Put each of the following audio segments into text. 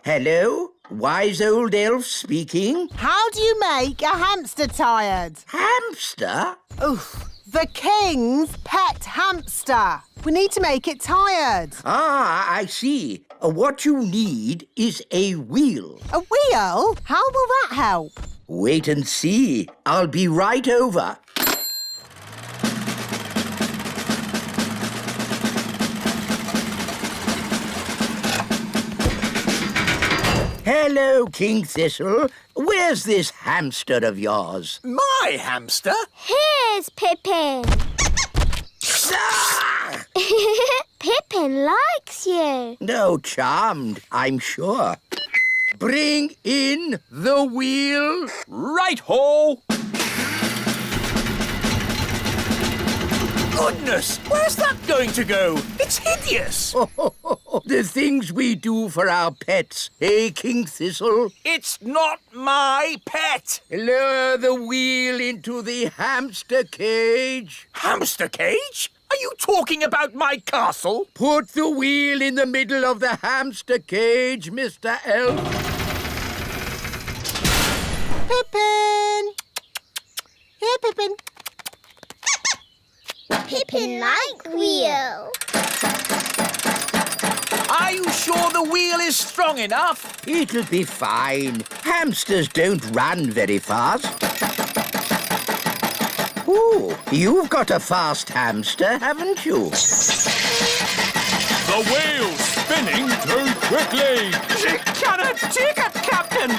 Hello? Wise old elf speaking. How do you make a hamster tired? Hamster? Oof. The king's pet hamster. We need to make it tired. Ah, I see. What you need is a wheel. A wheel? How will that help? Wait and see. I'll be right over. Hello, King Thistle. Where's this hamster of yours? My hamster? Here's Pippin. Ah! Pippin likes you. No, charmed, I'm sure. Bring in the wheel. Right-ho! Goodness, where's that going to go? It's hideous. The things we do for our pets, eh, King Thistle? It's not my pet. Lower the wheel into the hamster cage. Hamster cage? Are you talking about my castle? Put the wheel in the middle of the hamster cage, Mr. Elf. Pippin! Here, Pippin. Pippin like wheel. Are you sure the wheel is strong enough? It'll be fine. Hamsters don't run very fast. Ooh, you've got a fast hamster, haven't you? The wheel's spinning too quickly. She cannot take it, Captain.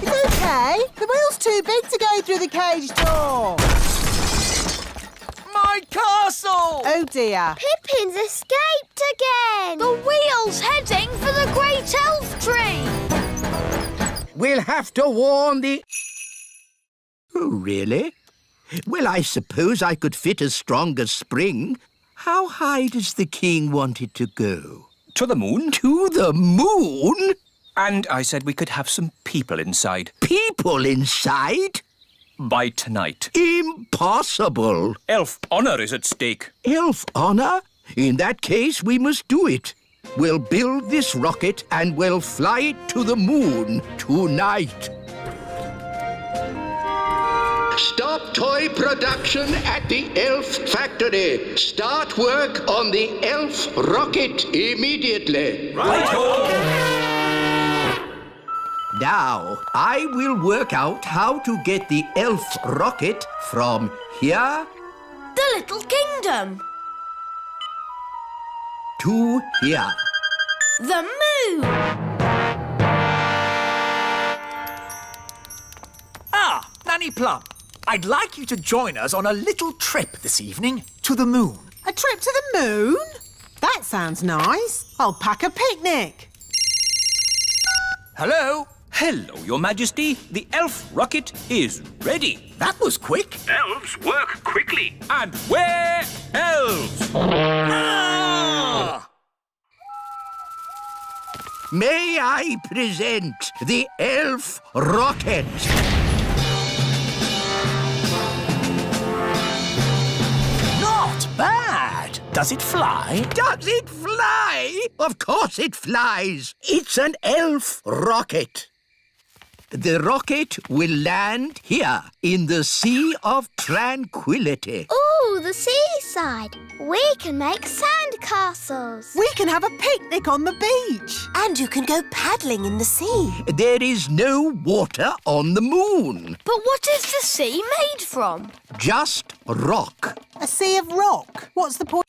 It's okay. The wheel's too big to go through the cage door. My castle! Oh, dear. Pippin's escaped again. The wheel's heading for the great elf tree. We'll have to warn the... Oh, really? Well, I suppose I could fit as strong as spring. How high does the king want it to go? To the moon. To the moon? And I said we could have some people inside. People inside? By tonight. Impossible. Elf honour is at stake. Elf honour? In that case, we must do it. We'll build this rocket and we'll fly it to the moon tonight. Stop toy production at the Elf Factory. Start work on the Elf rocket immediately. Right-ho! Now, I will work out how to get the Elf rocket from here The little kingdom. to here. The moon. Ah, Nanny Plum, I'd like you to join us on a little trip this evening to the moon. A trip to the moon? That sounds nice. I'll pack a picnic. Hello? Hello, Your Majesty. The elf rocket is ready. That was quick. Elves work quickly. And we're elves. Ah! May I present the Elf rocket? Not bad. Does it fly? Does it fly? Of course it flies. It's an elf rocket. The rocket will land here in the Sea of Tranquility. Ooh, the seaside. We can make sand castles. We can have a picnic on the beach. And you can go paddling in the sea. There is no water on the moon. But what is the sea made from? Just rock. A sea of rock. What's the point?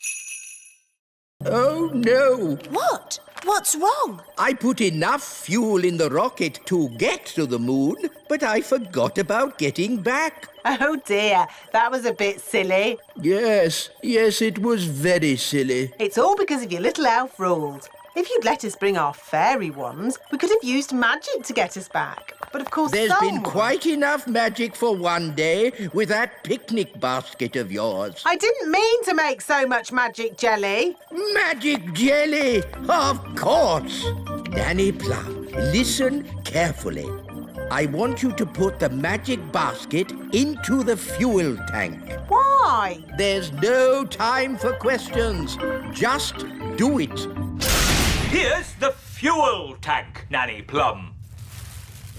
Oh, no. What? What's wrong? I put enough fuel in the rocket to get to the moon, but I forgot about getting back. Oh, dear. That was a bit silly. Yes, it was very silly. It's all because of your little elf rules. If you'd let us bring our fairy wands, we could have used magic to get us back. But of course, There's been quite enough magic for one day with that picnic basket of yours. I didn't mean to make so much magic jelly. Magic jelly, of course. Nanny Plum, listen carefully. I want you to put the magic basket into the fuel tank. Why? There's no time for questions. Just do it. Here's the fuel tank, Nanny Plum.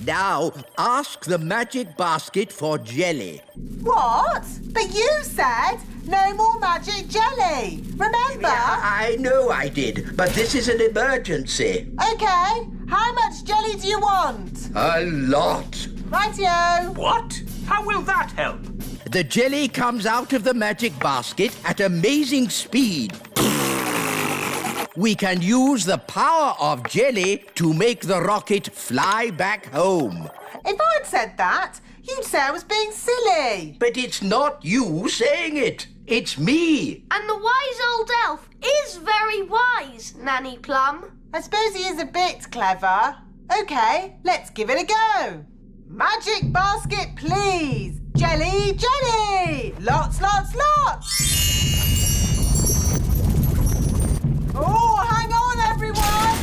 Now, ask the magic basket for jelly. What? But you said no more magic jelly. Remember? I know I did, but this is an emergency. Okay. How much jelly do you want? A lot. Rightio. What? How will that help? The jelly comes out of the magic basket at amazing speed. We can use the power of jelly to make the rocket fly back home. If I'd said that, you'd say I was being silly. But it's not you saying it. It's me. And the wise old elf is very wise, Nanny Plum. I suppose he is a bit clever. OK, let's give it a go. Magic basket, please. Jelly, jelly. Lots, lots, lots. Oh, hang on, everyone.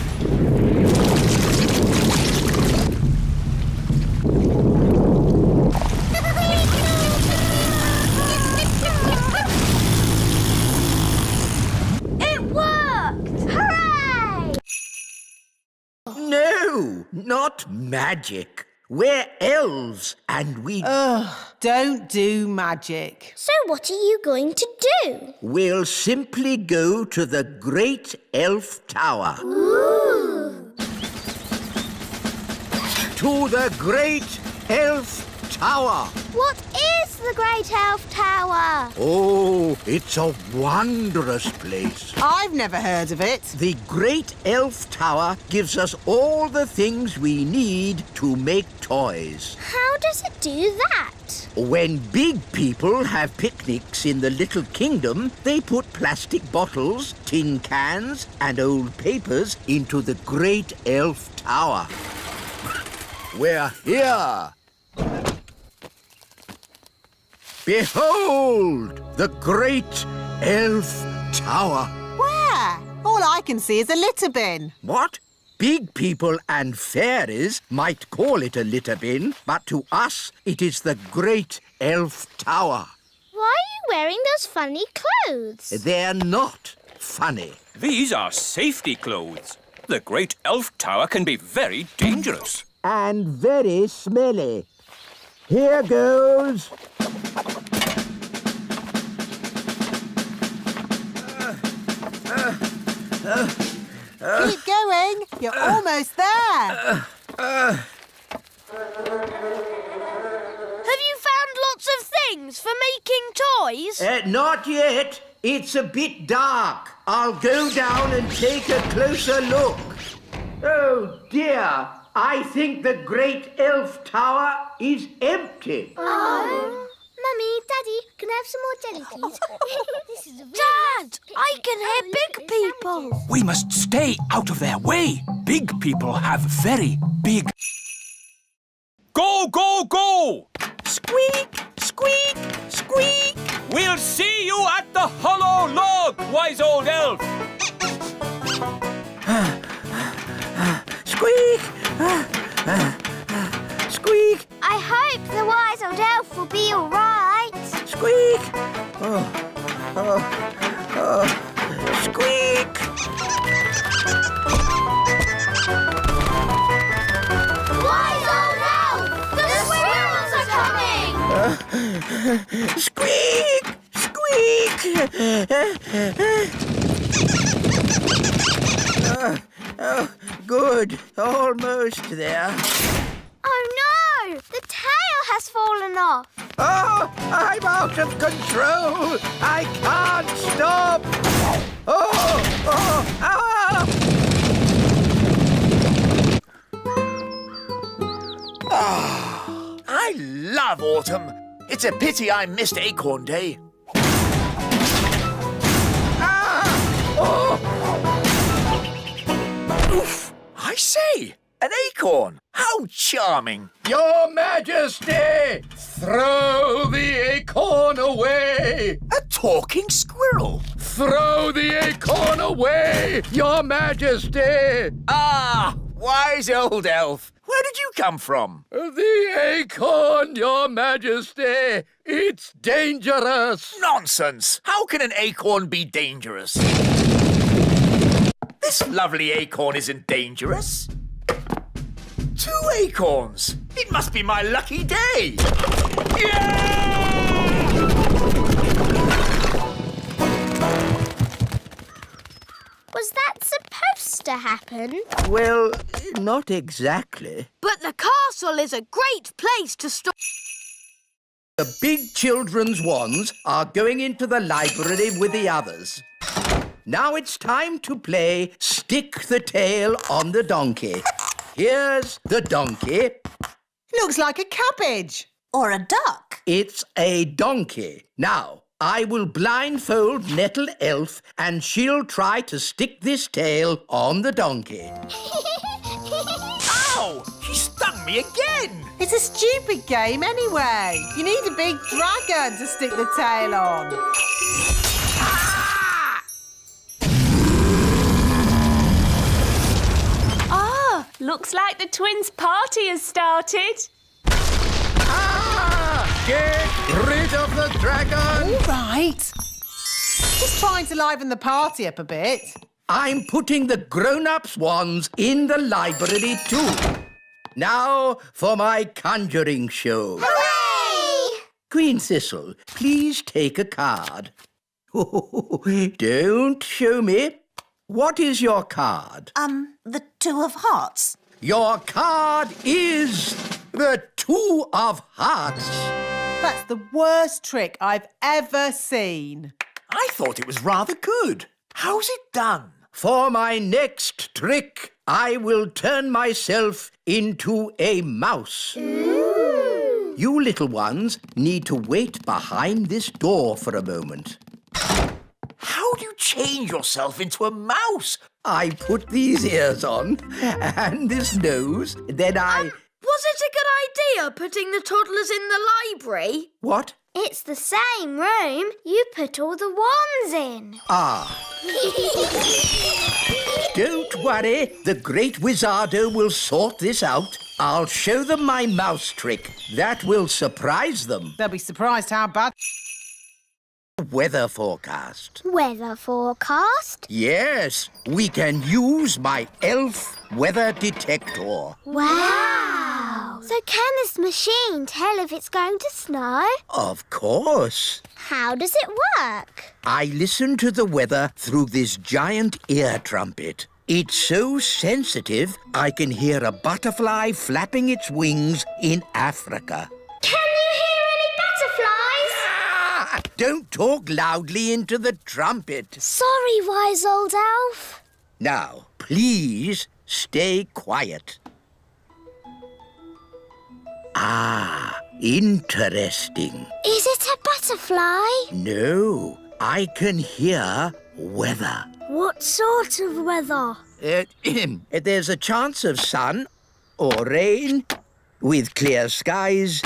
It worked! Hooray! No, not magic. We're elves and we... Don't do magic. So what are you going to do? We'll simply go to the Great Elf Tower. Ooh! To the Great Elf Tower. What is the Great Elf Tower? Oh, it's a wondrous place. I've never heard of it. The Great Elf Tower gives us all the things we need to make toys. How does it do that? When big people have picnics in the Little Kingdom, they put plastic bottles, tin cans, and old papers into the Great Elf Tower. We're here. Behold, the Great Elf Tower. Where? All I can see is a litter bin. What? Big people and fairies might call it a litter bin, but to us it is the Great Elf Tower. Why are you wearing those funny clothes? They're not funny. These are safety clothes. The Great Elf Tower can be very dangerous. And very smelly. Here goes. Keep going. You're almost there. Have you found lots of things for making toys? Not yet. It's a bit dark. I'll go down and take a closer look. Oh, dear. I think the Great Elf Tower is empty. Oh. Mummy, Daddy, can I have some more jelly, please? This is a Dad, I can hear big people. We must stay out of their way. Big people have very big... Go, go, go! Squeak, squeak, squeak! We'll see you at the hollow log, wise old elf! Squeak! Squeak! I hope the wise old elf will be all right. Squeak! Squeak! Wise old elf! The squirrels are coming! Squeak! Squeak! Good. Almost there. Oh no! The tail has fallen off. Oh, I'm out of control. I can't stop. I love autumn. It's a pity I missed Acorn Day. Oof! I say, an acorn. How charming. Your Majesty, throw the acorn away. A talking squirrel. Throw the acorn away, Your Majesty. Ah, wise old elf. Where did you come from? The acorn, Your Majesty. It's dangerous. Nonsense. How can an acorn be dangerous? This This lovely acorn isn't dangerous. 2 acorns. It must be my lucky day. Yeah! Was that supposed to happen? Well, not exactly. But the castle is a great place to store... The big children's wands are going into the library with the others. Now it's time to play Stick the Tail on the Donkey. Here's the donkey. Looks like a cabbage. Or a duck. It's a donkey. Now, I will blindfold Nettle Elf and she'll try to stick this tail on the donkey. Ow! She stung me again. It's a stupid game anyway. You need a big dragon to stick the tail on. Ah, looks like the twins' party has started. Get rid of the dragon! All right. Just trying to liven the party up a bit. I'm putting the grown-ups' wands in the library too. Now for my conjuring show. Hooray! Queen Thistle, please take a card. Don't show me. What is your card? The 2 of hearts. Your card is the 2 of hearts. That's the worst trick I've ever seen. I thought it was rather good. How's it done? For my next trick, I will turn myself into a mouse. Ooh. You little ones need to wait behind this door for a moment. How do you change yourself into a mouse? I put these ears on and this nose, then I... Was it a good idea putting the toddlers in the library? What? It's the same room. You put all the wands in. Ah. Don't worry, the great Wizardo will sort this out. I'll show them my mouse trick. That will surprise them. They'll be surprised how bad... Weather forecast. Weather forecast? Yes, we can use my elf weather detector. Wow! So can this machine tell if it's going to snow? Of course. How does it work? I listen to the weather through this giant ear trumpet. It's so sensitive, I can hear a butterfly flapping its wings in Africa. Can you hear any butterflies? Ah! Don't talk loudly into the trumpet. Sorry, wise old elf. Now, please stay quiet. Ah, interesting. Is it a butterfly? No, I can hear weather. What sort of weather? There's a chance of sun or rain with clear skies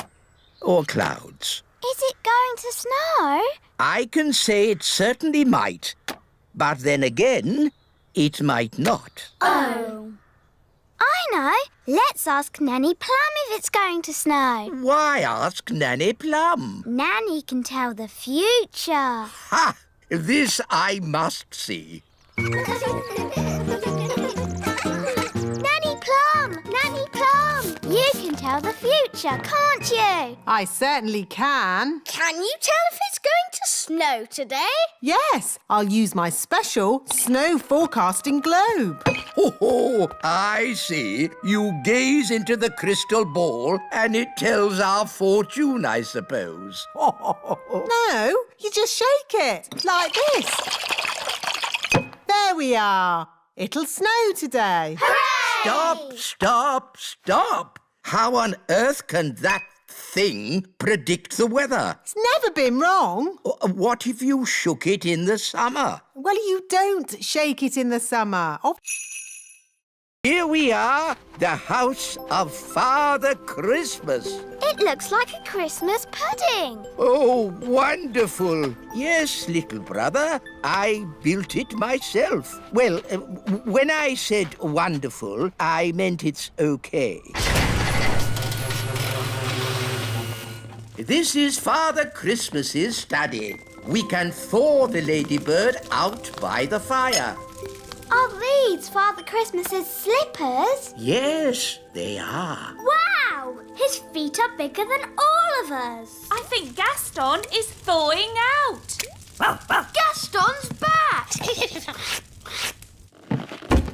or clouds. Is it going to snow? I can say it certainly might, but then again, it might not. Oh. I know. Let's ask Nanny Plum if it's going to snow. Why ask Nanny Plum? Nanny can tell the future. Ha! This I must see. Nanny Plum! Nanny Plum! You can tell the future, can't you? I certainly can. Can you tell if it's going to snow today? Yes, I'll use my special snow forecasting globe. Oh, I see. You gaze into the crystal ball and it tells our fortune, I suppose. No, you just shake it, like this. There we are. It'll snow today. Stop, stop, stop. How on earth can that thing predict the weather? It's never been wrong. What if you shook it in the summer? Well, you don't shake it in the summer. Oh, Here we are, the house of Father Christmas. It looks like a Christmas pudding. Oh, wonderful. Yes, little brother, I built it myself. Well, when I said wonderful, I meant it's okay. This is Father Christmas's study. We can thaw the ladybird out by the fire. Are these Father Christmas's slippers? Yes, they are. Wow! His feet are bigger than all of us. I think Gaston is thawing out. Gaston's back!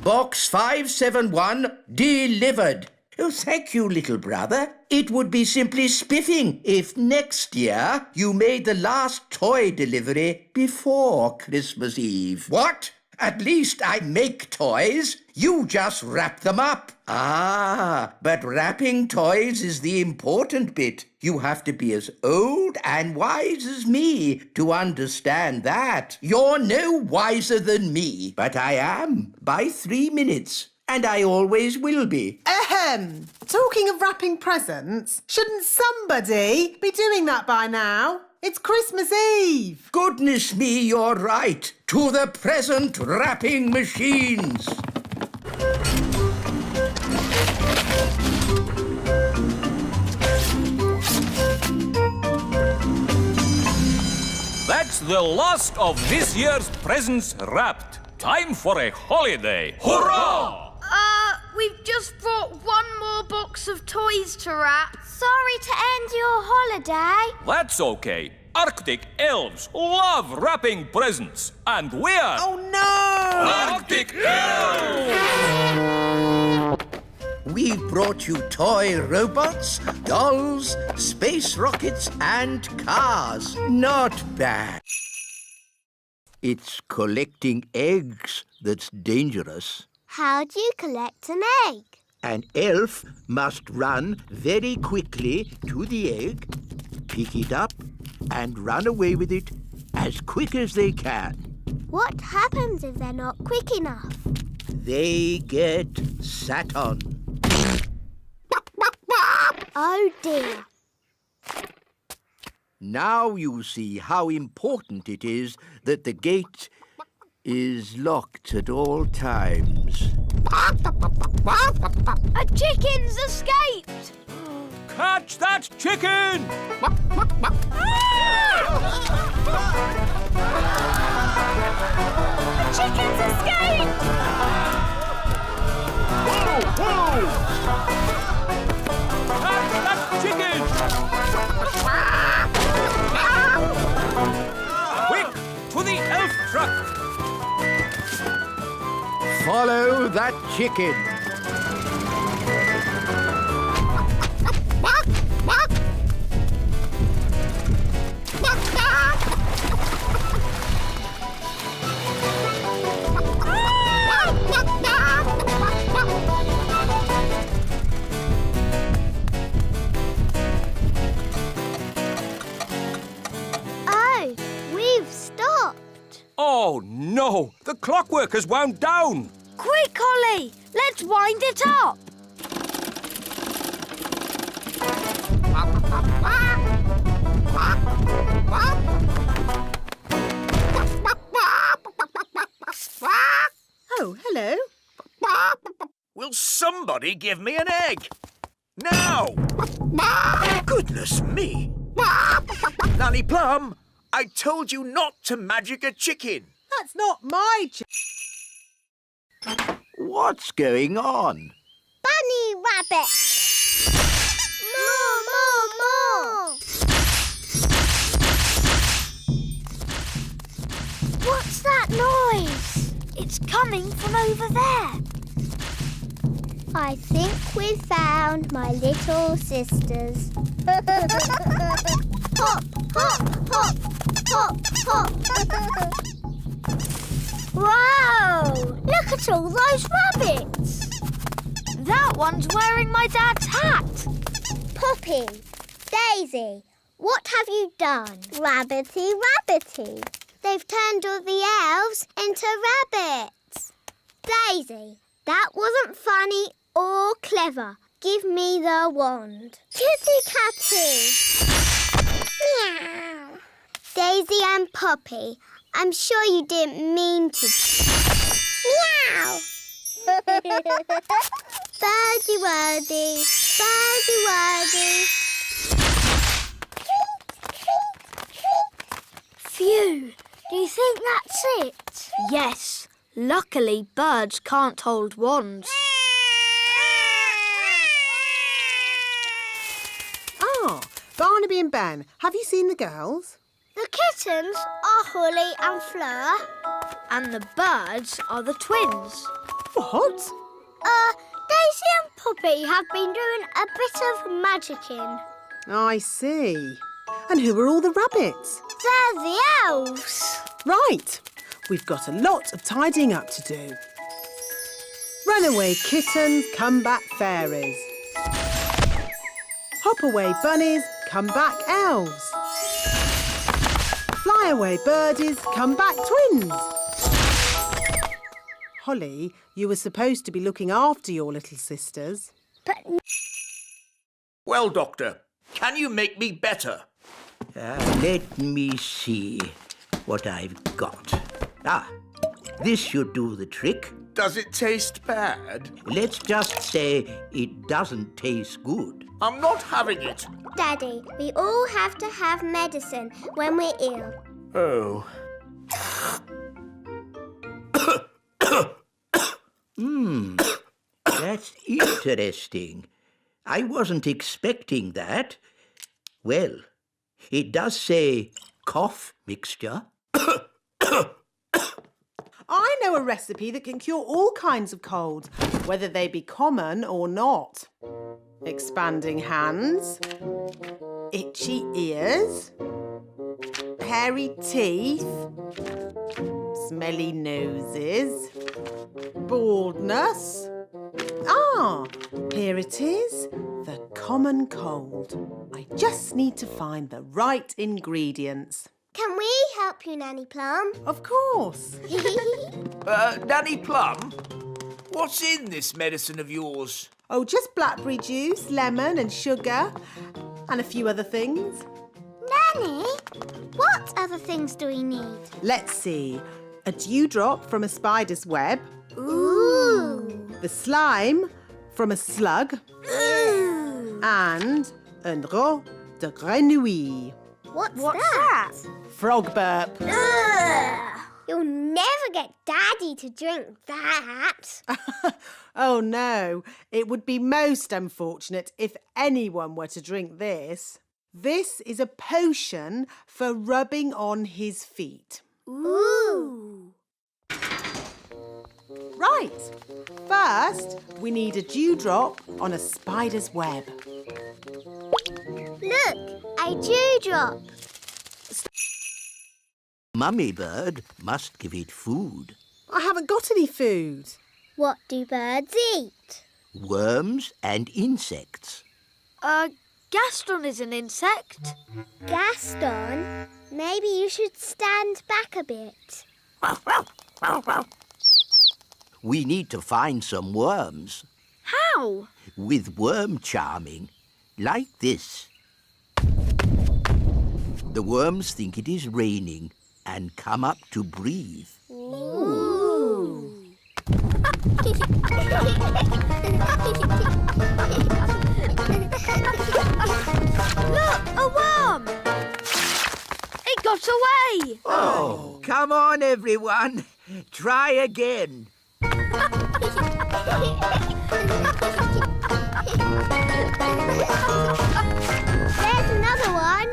Box 571 delivered. Oh, thank you, little brother. It would be simply spiffing if next year you made the last toy delivery before Christmas Eve. What? At least I make toys. You just wrap them up. Ah, but wrapping toys is the important bit. You have to be as old and wise as me to understand that. You're no wiser than me, but I am by 3 minutes. And I always will be. Ahem! Talking of wrapping presents, shouldn't somebody be doing that by now? It's Christmas Eve. Goodness me, you're right. To the present wrapping machines. That's the last of this year's presents wrapped. Time for a holiday. Hurrah! We've just brought one more box of toys to wrap. Sorry to end your holiday. That's okay. Arctic elves love wrapping presents. And we're... Oh no! Arctic elves! We've brought you toy robots, dolls, space rockets, and cars. Not bad. It's collecting eggs that's dangerous. How do you collect an egg? An elf must run very quickly to the egg, pick it up, and run away with it as quick as they can. What happens if they're not quick enough? They get sat on. Oh dear. Now you see how important it is that the gate is locked at all times. A chicken's escaped! Catch that chicken! The chicken's escaped! Catch that chicken! Quick, to the elf truck! Follow that chicken. Oh, we've stopped. Oh, no! The clockwork has wound down! Quick, Ollie! Let's wind it up! Oh, hello. Will somebody give me an egg? Now! Goodness me! Nanny Plum, I told you not to magic a chicken. That's not my What's going on? Bunny rabbit! More! What's that noise? It's coming from over there. I think we've found my little sisters. Hop, hop, hop, hop, hop. Wow! Look at all those rabbits. That one's wearing my dad's hat. Poppy, Daisy, what have you done? Rabbity, rabbity. They've turned all the elves into rabbits. Daisy, that wasn't funny or clever. Give me the wand. Kitty Catty. Meow. Daisy and Poppy, I'm sure you didn't mean to. Meow. Birdie wordy, birdie wordy. Phew, do you think that's it? Yes. Luckily, birds can't hold wands. Ah, Barnaby and Ben, have you seen the girls? The kittens are Holly and Fleur. And the birds are the twins. What? Daisy and Poppy have been doing a bit of magicking. I see. And who are all the rabbits? They're the elves. Right. We've got a lot of tidying up to do. Runaway kittens, come back fairies. Hop away bunnies, come back elves. Fly away birdies, come back twins. Holly, you were supposed to be looking after your little sisters. But Well, Doctor, can you make me better? Let me see what I've got. This should do the trick. Does it taste bad? Let's just say it doesn't taste good. I'm not having it. Daddy, we all have to have medicine when we're ill. Oh. That's interesting. I wasn't expecting that. Well, it does say cough mixture. I know a recipe that can cure all kinds of colds, whether they be common or not. Expanding hands, itchy ears, hairy teeth, smelly noses, baldness. Here it is, the common cold. I just need to find the right ingredients. Can we help you, Nanny Plum? Of course. Nanny Plum, what's in this medicine of yours? Oh, just blackberry juice, lemon and sugar, and a few other things. Nanny, what other things do we need? Let's see. A dewdrop from a spider's web. Ooh. The slime from a slug. Ooh. And un rot de grenouille. What's that? Frog burp. Ugh. You'll never get Daddy to drink that. Oh no, it would be most unfortunate if anyone were to drink this. This is a potion for rubbing on his feet. Ooh. Right. First, we need a dewdrop on a spider's web. Look, a dewdrop. Mummy bird must give it food. I haven't got any food. What do birds eat? Worms and insects. Gaston is an insect. Gaston? Maybe you should stand back a bit. We need to find some worms. How? With worm charming, like this. The worms think it is raining and come up to breathe. Ooh. Look, a worm! It got away! Oh, come on, everyone. Try again. There's another one.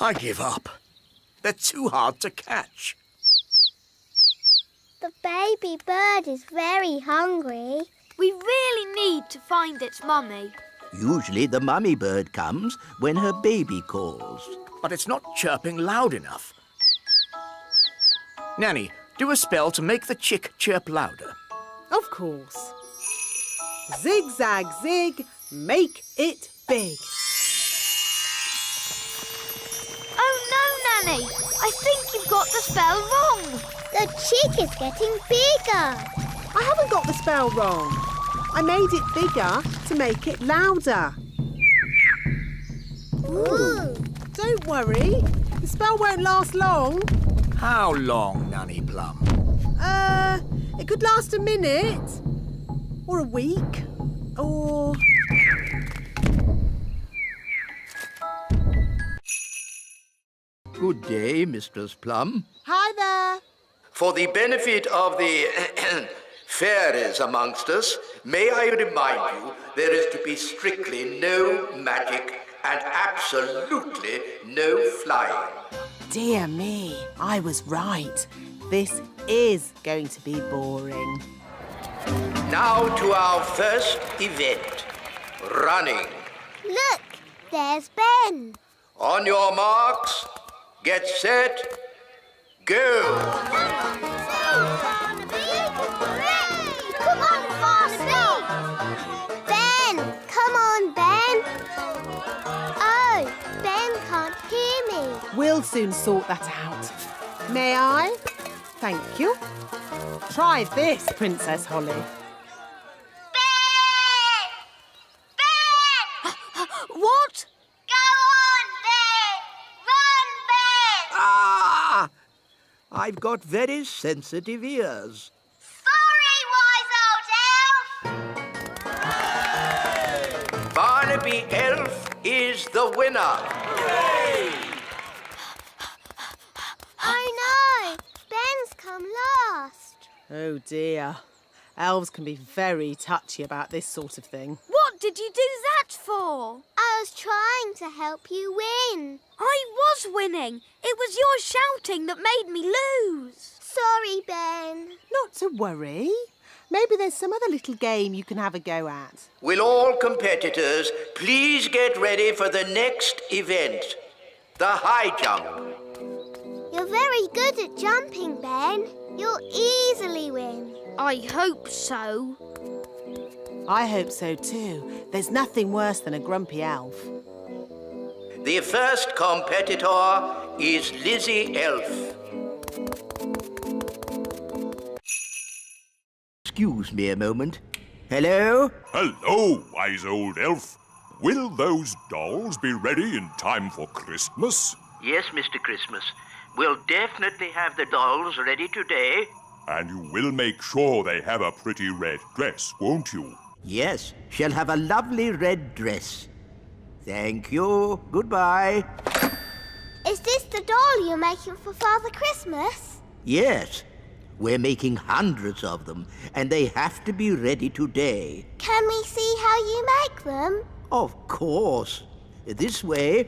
I give up. They're too hard to catch. The baby bird is very hungry. We really need to find its mummy. Usually the mummy bird comes when her baby calls. But it's not chirping loud enough. Nanny, do a spell to make the chick chirp louder. Of course. Zig, zag, zig, make it big. Oh no, Nanny! I think you've got the spell wrong. The chick is getting bigger. I haven't got the spell wrong. I made it bigger to make it louder. Ooh. Don't worry, the spell won't last long. How long, Nanny Plum? It could last a minute, or a week, or... Good day, Mistress Plum. Hi there. For the benefit of the fairies amongst us, may I remind you there is to be strictly no magic and absolutely no flying. Dear me, I was right. This is going to be boring. Now to our first event, running. Look, there's Ben. On your marks, get set, go! Come on, Barnaby! Ben! Come on, Ben! Oh, Ben can't hear me. We'll soon sort that out. May I? Thank you. Try this, Princess Holly. Ben! Ben! What? Go on, Ben! Run, Ben! Ah! I've got very sensitive ears. Sorry, wise old elf! Barnaby Elf is the winner. Oh no! Ben's come last. Oh dear. Elves can be very touchy about this sort of thing. What did you do that for? I was trying to help you win. I was winning. It was your shouting that made me lose. Sorry, Ben. Not to worry. Maybe there's some other little game you can have a go at. Will all competitors please get ready for the next event, the high jump. You're very good at jumping, Ben. You'll easily win. I hope so. I hope so too. There's nothing worse than a grumpy elf. The first competitor is Lizzie Elf. Excuse me a moment. Hello? Hello, wise old elf. Will those dolls be ready in time for Christmas? Yes, Mr. Christmas. We'll definitely have the dolls ready today. And you will make sure they have a pretty red dress, won't you? Yes, she'll have a lovely red dress. Thank you. Goodbye. Is this the doll you're making for Father Christmas? Yes, we're making hundreds of them, and they have to be ready today. Can we see how you make them? Of course. This way,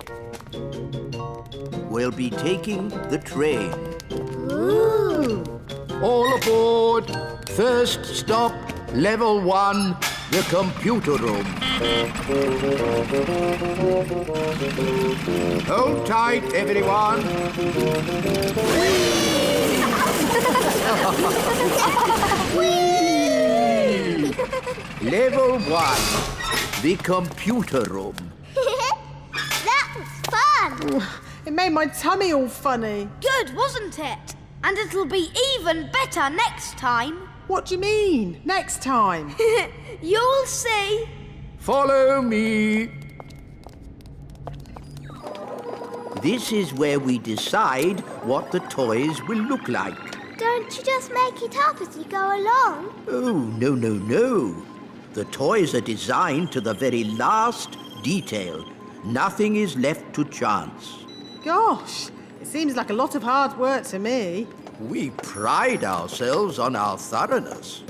we'll be taking the train. Ooh. All aboard. First stop, level 1, the computer room. Hold tight, everyone. Level 1, the computer room. That was fun. It made my tummy all funny. Good, wasn't it? And it'll be even better next time. What do you mean? Next time? You'll see. Follow me. This is where we decide what the toys will look like. Don't you just make it up as you go along? Oh, no, no, no. The toys are designed to the very last detail. Nothing is left to chance. Gosh, it seems like a lot of hard work to me. We pride ourselves on our thoroughness.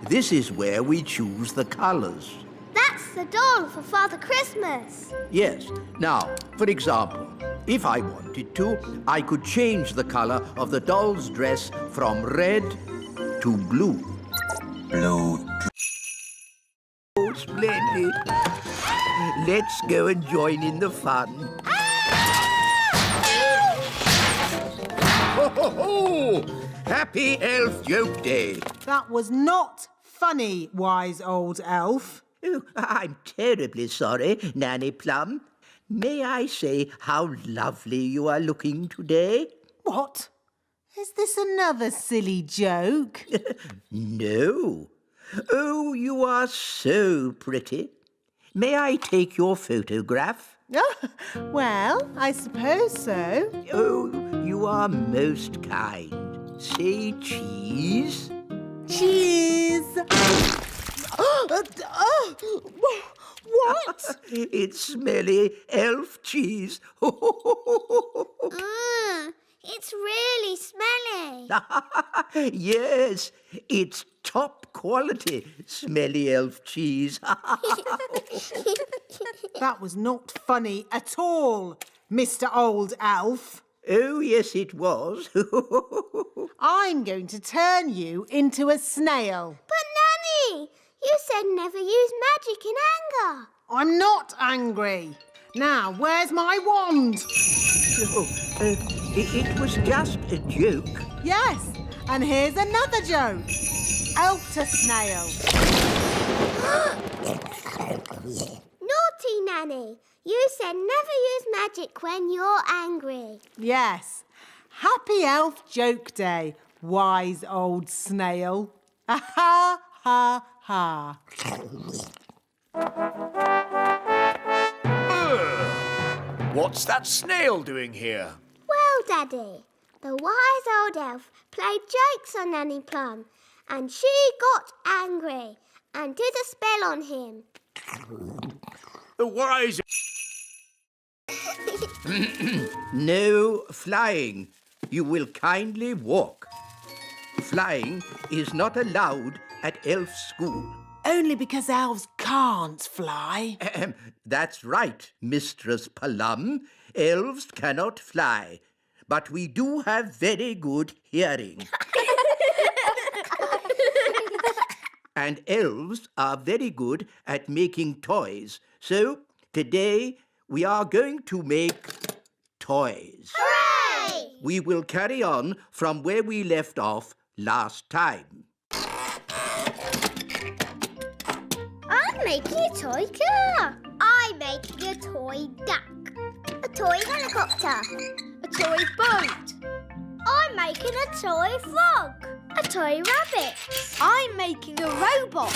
This is where we choose the colors. That's the doll for Father Christmas. Yes. Now, for example, if I wanted to, I could change the color of the doll's dress from red to blue. Blue. Oh, splendid. Let's go and join in the fun. Ho, ho, ho! Happy Elf Joke Day. That was not funny, wise old elf. Oh, I'm terribly sorry, Nanny Plum. May I say how lovely you are looking today? What? Is this another silly joke? No. Oh, you are so pretty. May I take your photograph? Well, I suppose so. Oh, you are most kind. Say cheese. Cheese! What? It's smelly elf cheese. It's really smelly. Yes, it's top quality smelly elf cheese. That was not funny at all, Mr. Old Elf. Oh, yes, it was. I'm going to turn you into a snail. But Nanny, you said never use magic in anger. I'm not angry. Now, where's my wand? Oh, it was just a joke. Yes, and here's another joke. Elf to snail. Naughty Nanny, you said never use magic when you're angry. Yes. Happy Elf Joke Day, wise old snail. Ha ha ha ha. What's that snail doing here? Well, Daddy, the wise old elf played jokes on Nanny Plum, and she got angry and did a spell on him. The wise... No flying. You will kindly walk. Flying is not allowed at elf school. Only because elves can't fly. That's right, Mistress Plum. Elves cannot fly, but we do have very good hearing. And elves are very good at making toys. So today we are going to make toys. Hooray! We will carry on from where we left off last time. I'm making a toy car. I'm making a toy duck. A toy helicopter. A toy boat. I'm making a toy frog. A toy rabbit. I'm making a robot.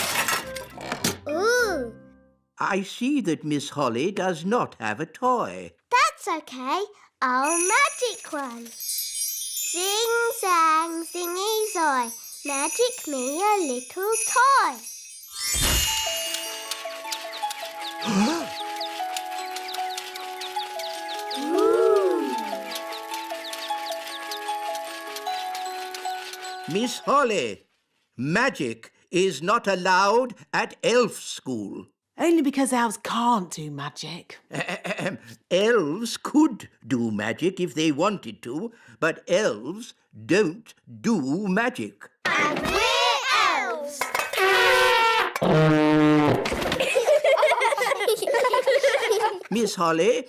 Ooh, I see that Miss Holly does not have a toy. that's okay. I'll magic one. Sing, sang, singy, zoy. Magic me a little toy. Miss Holly, magic is not allowed at elf school. Only because elves can't do magic. Elves could do magic if they wanted to, but elves don't do magic. And we're elves. Miss Holly,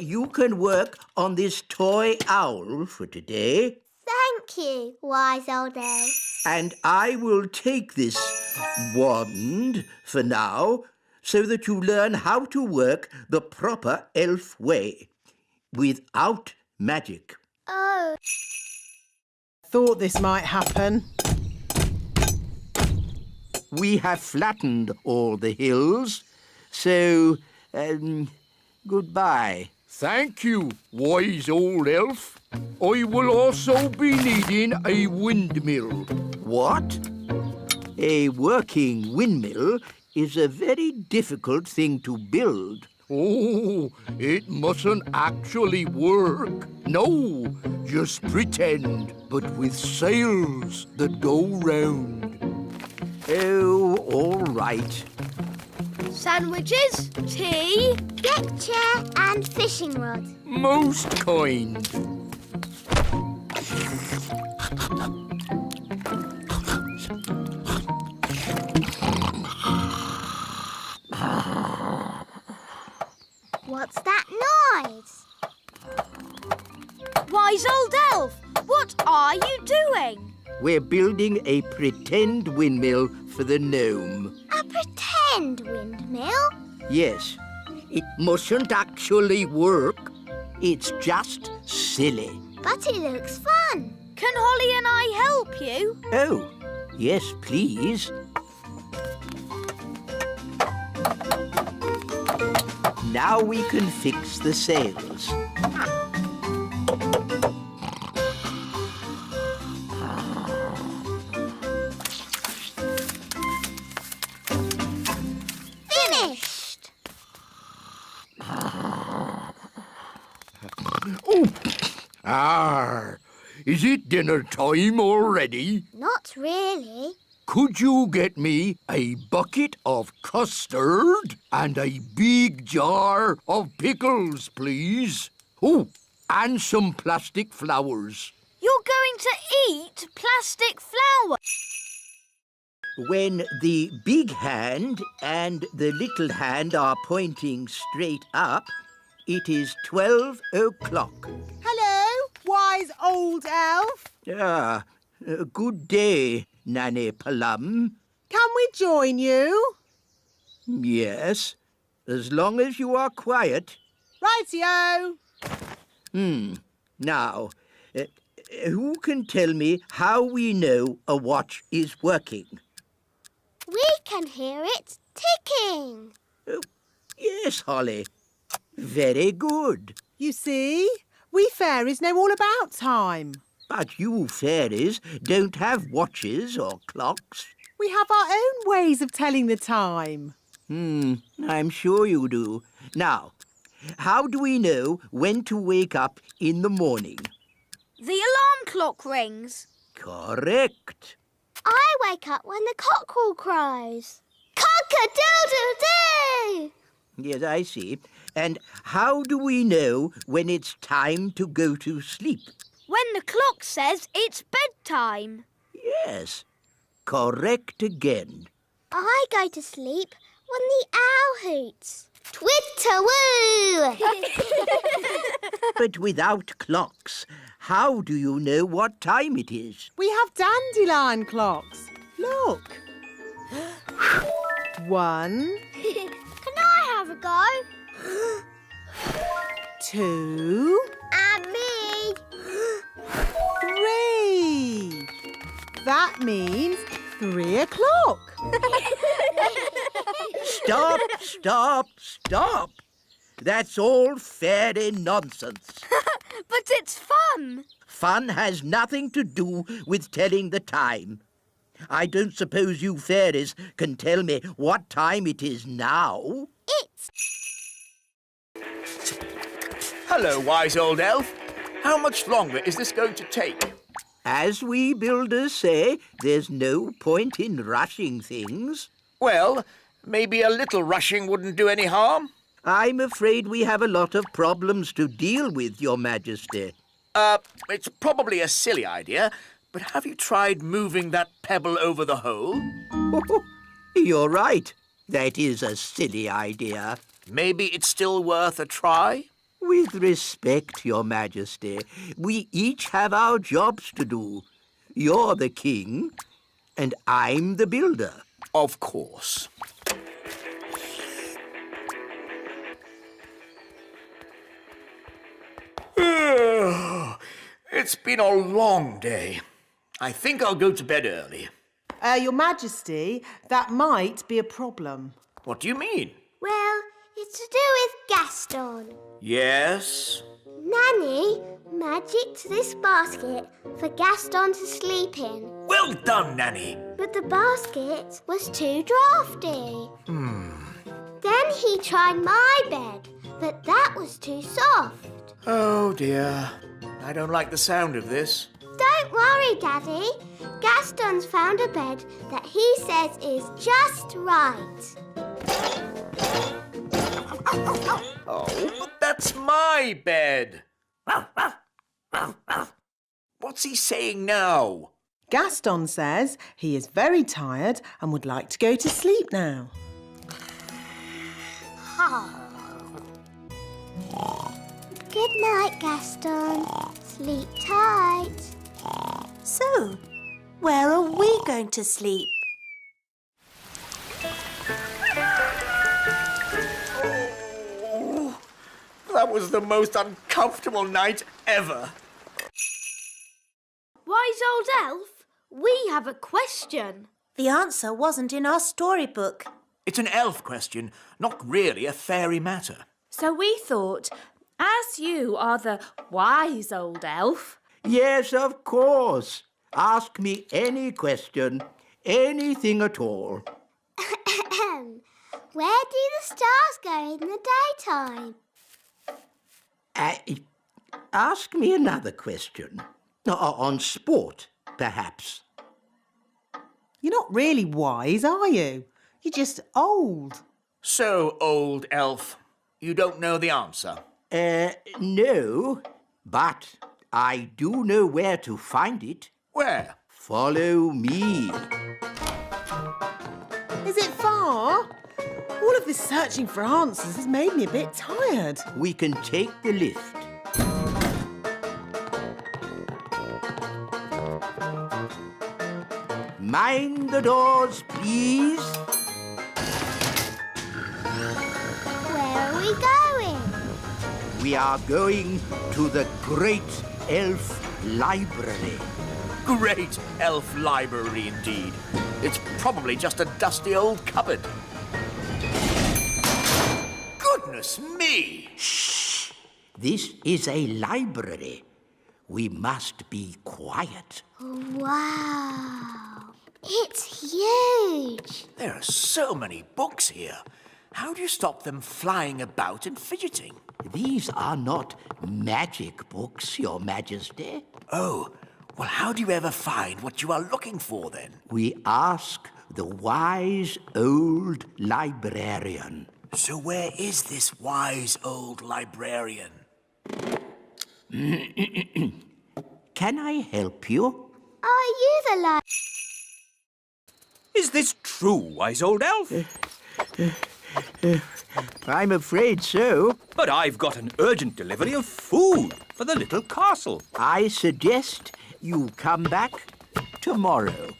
you can work on this toy owl for today, Thank you, wise old elf. and I will take this wand for now so that you learn how to work the proper elf way, without magic. Oh, Thought this might happen. We have flattened all the hills, so, goodbye. Thank you, wise old elf. I will also be needing a windmill. What? A working windmill is a very difficult thing to build. Oh, it mustn't actually work. No, just pretend, but with sails that go round. Oh, all right. Sandwiches, tea. deck chair and fishing rod. Most kind. What's that noise? Wise old elf, what are you doing? We're building a pretend windmill for the gnome. A pretend windmill? Yes, it mustn't actually work. It's just silly. But it looks fun. Can Holly and I help you? Oh, yes, please. Now we can fix the sails. Finished! Arr, is it dinner time already? Not really. Could you get me a bucket of custard and a big jar of pickles, please? Oh, and some plastic flowers. You're going to eat plastic flour? When the big hand and the little hand are pointing straight up, it is 12 o'clock. Hello, wise old elf. Good day, Nanny Plum. Can we join you? Yes, as long as you are quiet. Rightio. Now, who can tell me how we know a watch is working? We can hear it ticking. Yes, Holly. Very good. You see, we fairies know all about time. But you fairies don't have watches or clocks. We have our own ways of telling the time. I'm sure you do. Now, how do we know when to wake up in the morning? The alarm clock rings. Correct. I wake up when the cockerel crows. Cock-a-doodle-doo! Yes, I see. And how do we know when it's time to go to sleep? When the clock says it's bedtime. Yes, correct again. I go to sleep when the owl hoots. Twitter-woo! But without clocks, how do you know what time it is? We have dandelion clocks. Look. 1, Can I have a go? 2, And me. 3. That means 3 o'clock. Stop, stop, stop. That's all fairy nonsense. But it's fun. Fun has nothing to do with telling the time. I don't suppose you fairies can tell me what time it is now. It's... Hello, wise old elf. How much longer is this going to take? As we builders say, there's no point in rushing things. Well, maybe a little rushing wouldn't do any harm. I'm afraid we have a lot of problems to deal with, Your Majesty. It's probably a silly idea, but have you tried moving that pebble over the hole? You're right. That is a silly idea. Maybe it's still worth a try? With respect, Your Majesty, we each have our jobs to do. You're the king, and I'm the builder. Of course. It's been a long day. I think I'll go to bed early. Your Majesty, that might be a problem. What do you mean? Well, it's to do with Gaston. Yes? Nanny magicked this basket for Gaston to sleep in. Well done, Nanny. But the basket was too drafty. Then he tried my bed, but that was too soft. Oh, dear. I don't like the sound of this. Don't worry, Daddy. Gaston's found a bed that he says is just right. Oh, but that's my bed. What's he saying now? Gaston says he is very tired and would like to go to sleep now. Good night, Gaston. Sleep tight. So, where are we going to sleep? Oh, that was the most uncomfortable night ever. Wise old elf, we have a question. The answer wasn't in our storybook. It's an elf question, not really a fairy matter. So we thought, as you are the wise old elf... Yes, of course. Ask me any question, anything at all. Where do the stars go in the daytime? Ask me another question. On sport, perhaps. You're not really wise, are you? You're just old. So, old elf, you don't know the answer? No, but I do know where to find it. Where? Follow me. Is it far? All of this searching for answers has made me a bit tired. We can take the lift. Mind the doors, please. Where are we going? We are going to the Great Elf Library. Great elf library indeed. It's probably just a dusty old cupboard. Goodness me! Shh! This is a library. We must be quiet. Wow. It's huge. There are so many books here. How do you stop them flying about and fidgeting? These are not magic books, Your Majesty. Oh, well, how do you ever find what you are looking for, then? We ask the wise old librarian. So where is this wise old librarian? Can I help you? Are you the Is this true, wise old elf? I'm afraid so. But I've got an urgent delivery of food for the little castle. I suggest you come back tomorrow.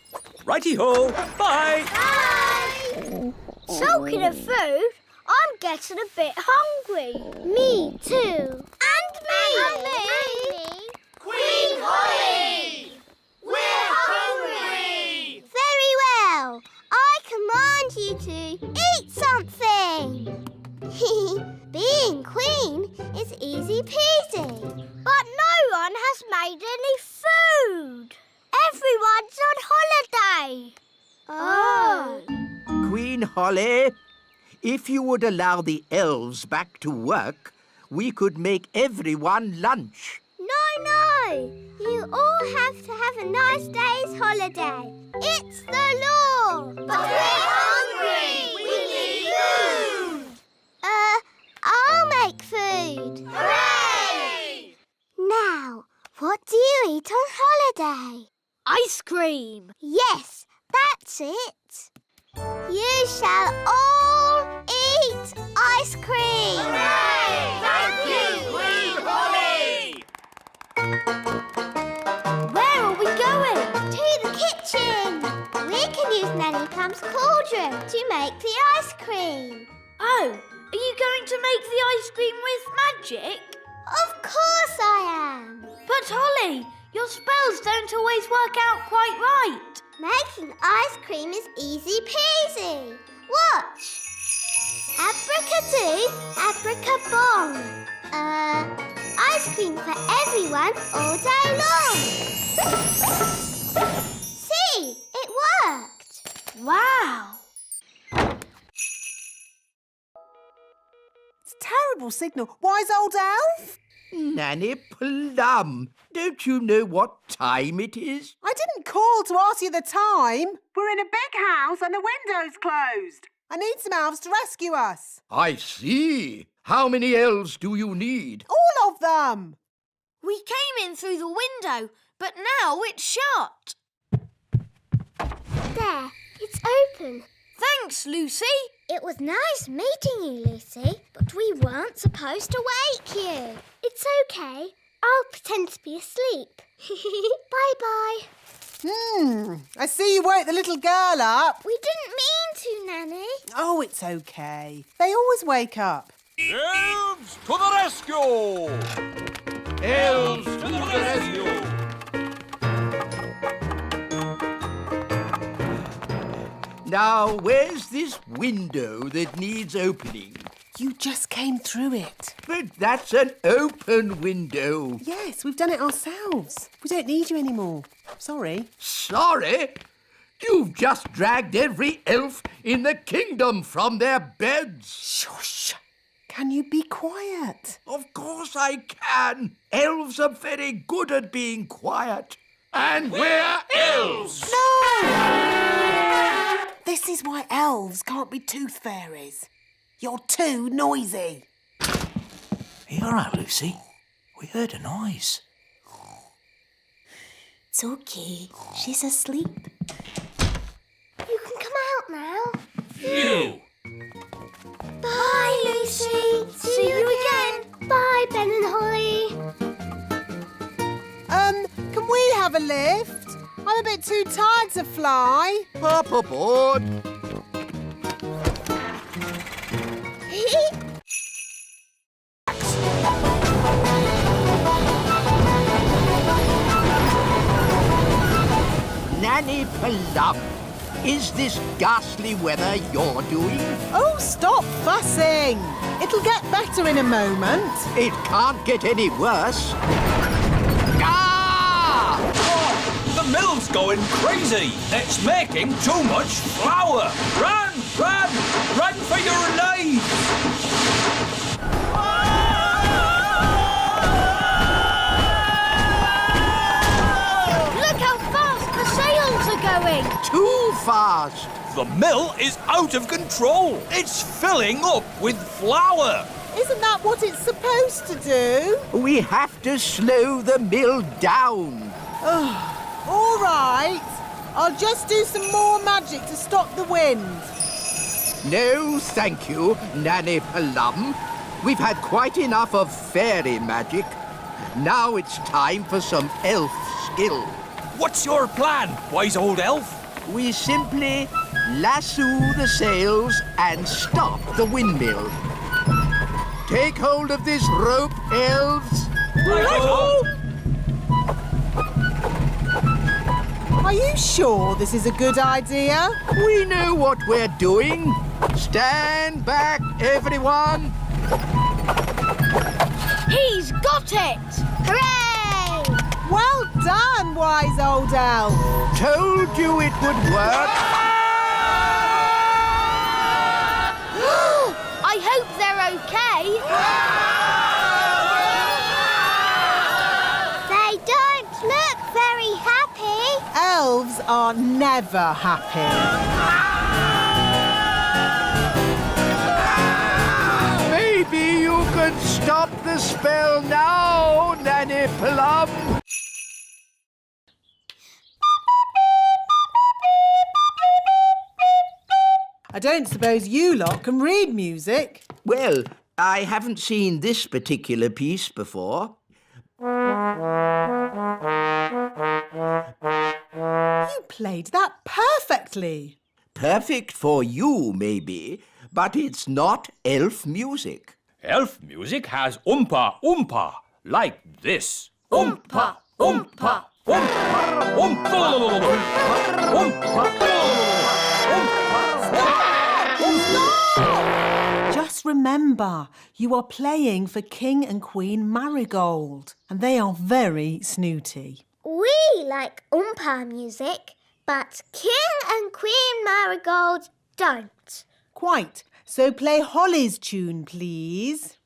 Righty-ho. Bye. Bye! Talking of food, I'm getting a bit hungry. Me too. And me. And me. Queen Holly! We're hungry! Very well. I command you to eat something. Being queen is easy peasy. But no one has made any food. Everyone's on holiday. Oh. Queen Holly, if you would allow the elves back to work, we could make everyone lunch. No. You all have to have a nice day's holiday. It's the law. But we're hungry. We need food. I'll make food. Hooray! Now, what do you eat on holiday? Ice cream. Yes, that's it. You shall all eat ice cream. Hooray! Thank you, Queen Holly! Where are we going? To the kitchen. We can use Nanny Plum's cauldron to make the ice cream. Oh, are you going to make the ice cream with magic? Of course I am. But Holly, your spells don't always work out quite right. Making ice cream is easy peasy. Watch. Abracadoo, abracabong. Ice cream for everyone all day long. See, it worked. Wow. It's a terrible signal. Wise old elf? Nanny Plum, don't you know what time it is? I didn't call to ask you the time. We're in a big house and the window's closed. I need some elves to rescue us. I see. How many elves do you need? All of them. We came in through the window, but now it's shut. There, it's open. Thanks, Lucy. It was nice meeting you, Lucy, but we weren't supposed to wake you. It's okay. I'll pretend to be asleep. Bye-bye. I see you woke the little girl up. We didn't mean to, Nanny. Oh, it's okay. They always wake up. Elves to the rescue! Elves to the rescue! Now, where's this window that needs opening? You just came through it. But that's an open window. Yes, we've done it ourselves. We don't need you anymore. Sorry. Sorry? You've just dragged every elf in the kingdom from their beds. Shush. Can you be quiet? Of course I can. Elves are very good at being quiet. And we're elves! No! This is why elves can't be tooth fairies. You're too noisy. Are you all right, Lucy? We heard a noise. It's okay. She's asleep. You can come out now. Phew! Bye, Lucy. See you again. Bye, Ben and Holly. Can we have a lift? I'm a bit too tired to fly. Hop aboard. Nanny Plum, is this ghastly weather you're doing? Oh, stop fussing. It'll get better in a moment. It can't get any worse. Ah! Oh, the mill's going crazy. It's making too much flour. Run, run, run for your life. Look how fast the sails are going. Too fast. The mill is out of control. It's filling up with flour. Isn't that what it's supposed to do? We have to slow the mill down. All right. I'll just do some more magic to stop the wind. No, thank you, Nanny Plum. We've had quite enough of fairy magic. Now it's time for some elf skill. What's your plan, wise old elf? We simply lasso the sails and stop the windmill. Take hold of this rope, elves. Righto! Are you sure this is a good idea? We know what we're doing. Stand back, everyone. He's got it! Hooray! Well done, wise old elf. Told you it would work. I hope they're okay. They don't look very happy. Elves are never happy. Maybe you could stop the spell now, Nanny Plum. I don't suppose you lot can read music. Well, I haven't seen this particular piece before. You played that perfectly. Perfect for you, maybe, but it's not elf music. Elf music has oompa oompa, like this. Oompa oompa oompa oompa oompa. Just remember, you are playing for King and Queen Marigold, and they are very snooty. We like Oompa music, but King and Queen Marigold don't. Quite. So play Holly's tune, please.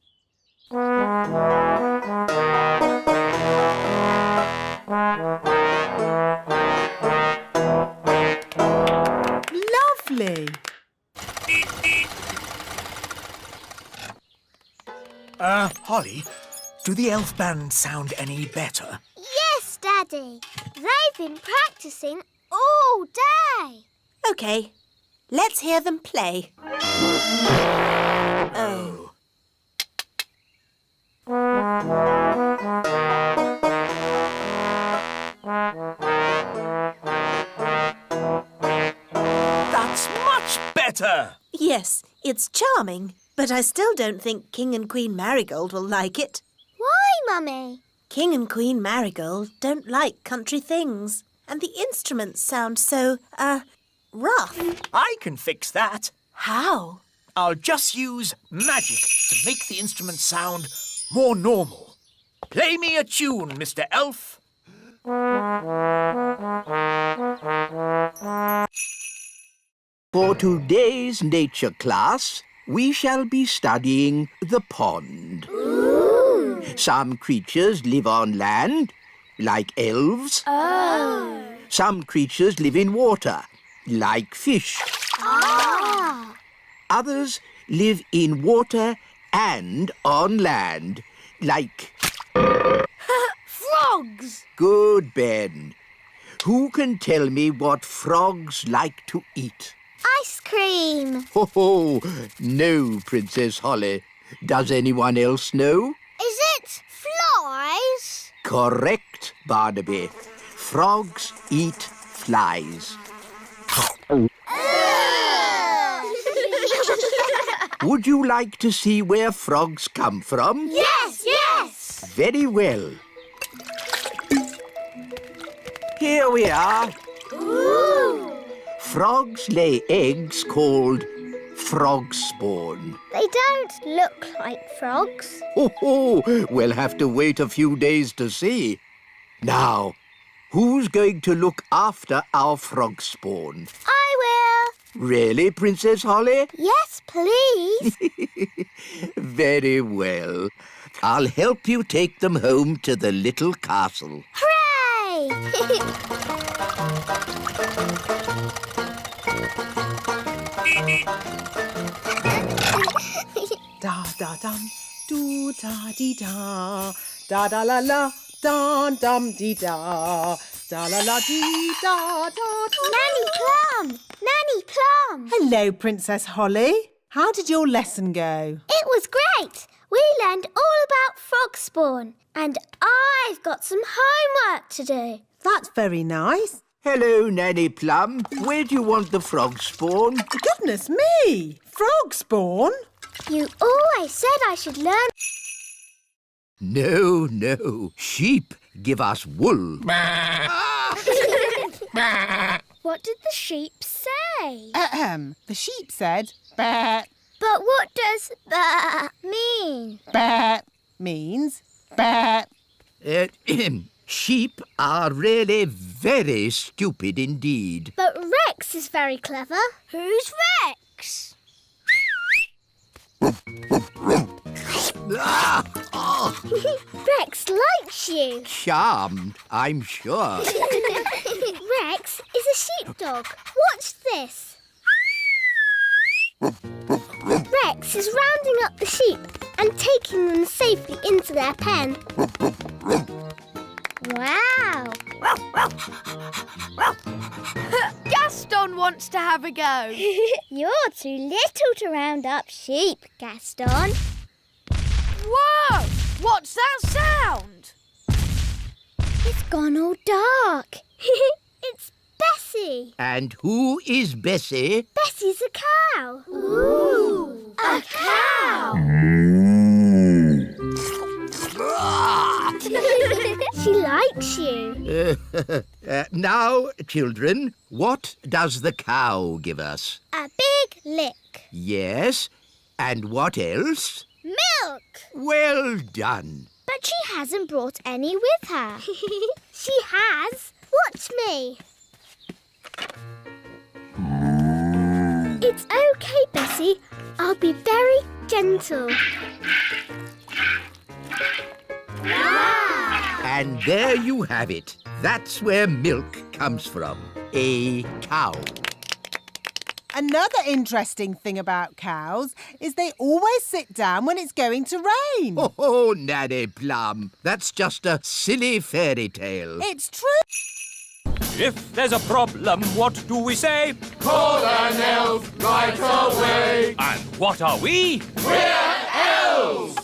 Lovely. Holly, do the elf band sound any better? Yes, Daddy. They've been practicing all day. OK, let's hear them play. Oh. That's much better! Yes, it's charming, but I still don't think King and Queen Marigold will like it. Why, Mummy? King and Queen Marigold don't like country things, and the instruments sound so, rough. I can fix that. How? I'll just use magic to make the instrument sound more normal. Play me a tune, Mr. Elf. For today's nature class, we shall be studying the pond. Ooh. Some creatures live on land, like elves. Oh. Some creatures live in water, like fish. Ah. Others live in water and on land, like... Frogs! Good, Ben. Who can tell me what frogs like to eat? Ice cream. Oh, no, Princess Holly. Does anyone else know? Is it flies? Correct, Barnaby. Frogs eat flies. Would you like to see where frogs come from? Yes, yes. Very well. Here we are. Ooh. Frogs lay eggs called frog spawn. They don't look like frogs. Oh, we'll have to wait a few days to see. Now, who's going to look after our frog spawn? I will. Really, Princess Holly? Yes, please. Very well. I'll help you take them home to the little castle. Hooray! Da da dum, do da dee da, da da la la, da dum dee da, da la la dee da da da. Nanny Plum! Nanny Plum! Hello, Princess Holly. How did your lesson go? It was great. We learned all about frog spawn, and I've got some homework to do. That's very nice. Hello, Nanny Plum. Where do you want the frog spawn? Goodness me! Frog spawn? You always said I should learn. No, no. Sheep give us wool. What did the sheep say? The sheep said, "Bah." But what does that mean? Bah means bah. Sheep are really very stupid indeed. But Rex is very clever. Who's Rex? Rex likes you. Charmed, I'm sure. Rex is a sheepdog. Watch this. Rex is rounding up the sheep and taking them safely into their pen. Wow! Gaston wants to have a go. You're too little to round up sheep, Gaston. Whoa! What's that sound? It's gone all dark. It's Bessie. And who is Bessie? Bessie's a cow. Ooh! A cow! She likes you. Now, children, what does the cow give us? A big lick. Yes, and what else? Milk. Well done. But she hasn't brought any with her. She has. Watch me. It's okay, Bessie. I'll be very gentle. Wow! And there you have it. That's where milk comes from. A cow. Another interesting thing about cows is they always sit down when it's going to rain. Oh, Nanny Plum, that's just a silly fairy tale. It's true. If there's a problem, what do we say? Call an elf right away. And what are we? We're elves.